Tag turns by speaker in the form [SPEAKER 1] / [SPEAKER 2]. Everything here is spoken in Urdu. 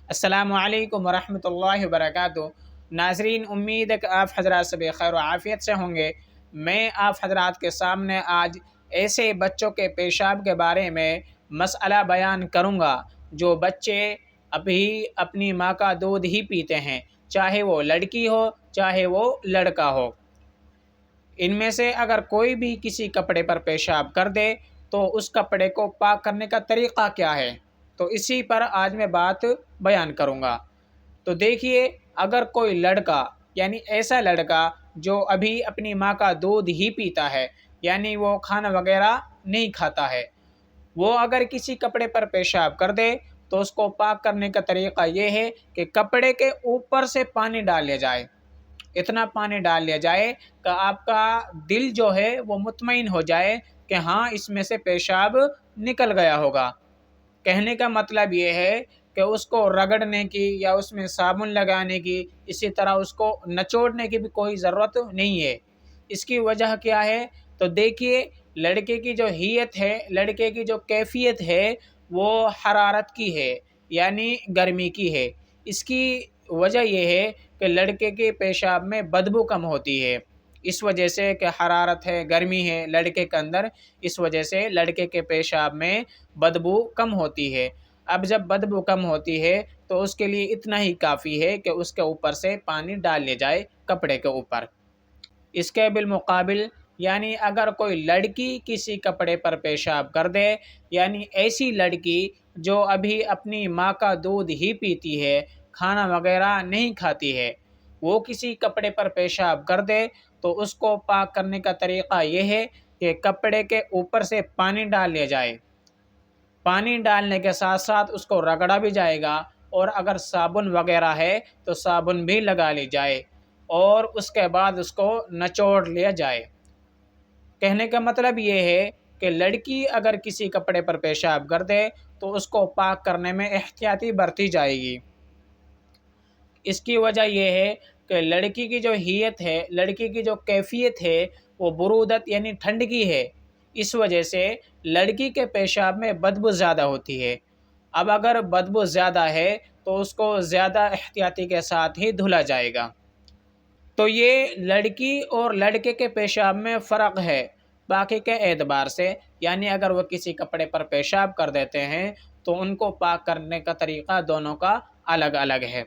[SPEAKER 1] السلام علیکم ورحمۃ اللہ وبرکاتہ۔ ناظرین، امید ہے کہ آپ حضرات سب خیر و عافیت سے ہوں گے۔ میں آپ حضرات کے سامنے آج ایسے بچوں کے پیشاب کے بارے میں مسئلہ بیان کروں گا جو بچے ابھی اپنی ماں کا دودھ ہی پیتے ہیں، چاہے وہ لڑکی ہو چاہے وہ لڑکا ہو۔ ان میں سے اگر کوئی بھی کسی کپڑے پر پیشاب کر دے تو اس کپڑے کو پاک کرنے کا طریقہ کیا ہے، تو اسی پر آج میں بات بیان کروں گا۔ تو دیکھیے، اگر کوئی لڑکا یعنی ایسا لڑکا جو ابھی اپنی ماں کا دودھ ہی پیتا ہے، یعنی وہ کھانا وغیرہ نہیں کھاتا ہے، وہ اگر کسی کپڑے پر پیشاب کر دے تو اس کو پاک کرنے کا طریقہ یہ ہے کہ کپڑے کے اوپر سے پانی ڈال لیا جائے۔ اتنا پانی ڈال لیا جائے کہ آپ کا دل جو ہے وہ مطمئن ہو جائے کہ ہاں اس میں سے پیشاب نکل گیا ہوگا۔ کہنے کا مطلب یہ ہے کہ اس کو رگڑنے کی یا اس میں صابن لگانے کی، اسی طرح اس کو نچوڑنے کی بھی کوئی ضرورت نہیں ہے۔ اس کی وجہ کیا ہے؟ تو دیکھیے، لڑکے کی جو حیت ہے، لڑکے کی جو کیفیت ہے وہ حرارت کی ہے، یعنی گرمی کی ہے۔ اس کی وجہ یہ ہے کہ لڑکے کے پیشاب میں بدبو کم ہوتی ہے، اس وجہ سے کہ حرارت ہے، گرمی ہے لڑکے کے اندر، اس وجہ سے لڑکے کے پیشاب میں بدبو کم ہوتی ہے۔ اب جب بدبو کم ہوتی ہے تو اس کے لیے اتنا ہی کافی ہے کہ اس کے اوپر سے پانی ڈال لیا جائے کپڑے کے اوپر۔ اس کے بالمقابل یعنی اگر کوئی لڑکی کسی کپڑے پر پیشاب کر دے، یعنی ایسی لڑکی جو ابھی اپنی ماں کا دودھ ہی پیتی ہے، کھانا وغیرہ نہیں کھاتی ہے، وہ کسی کپڑے پر پیشاب کر دے تو اس کو پاک کرنے کا طریقہ یہ ہے کہ کپڑے کے اوپر سے پانی ڈال لیا جائے۔ پانی ڈالنے کے ساتھ ساتھ اس کو رگڑا بھی جائے گا، اور اگر صابن وغیرہ ہے تو صابن بھی لگا لی جائے، اور اس کے بعد اس کو نچوڑ لیا جائے۔ کہنے کا مطلب یہ ہے کہ لڑکی اگر کسی کپڑے پر پیشاب کر دے تو اس کو پاک کرنے میں احتیاطی برتی جائے گی۔ اس کی وجہ یہ ہے کہ لڑکی کی جو حیت ہے، لڑکی کی جو کیفیت ہے وہ برودت یعنی ٹھنڈ کی ہے، اس وجہ سے لڑکی کے پیشاب میں بدبو زیادہ ہوتی ہے۔ اب اگر بدبو زیادہ ہے تو اس کو زیادہ احتیاطی کے ساتھ ہی دھلا جائے گا۔ تو یہ لڑکی اور لڑکے کے پیشاب میں فرق ہے باقی کے اعتبار سے، یعنی اگر وہ کسی کپڑے پر پیشاب کر دیتے ہیں تو ان کو پاک کرنے کا طریقہ دونوں کا الگ الگ ہے۔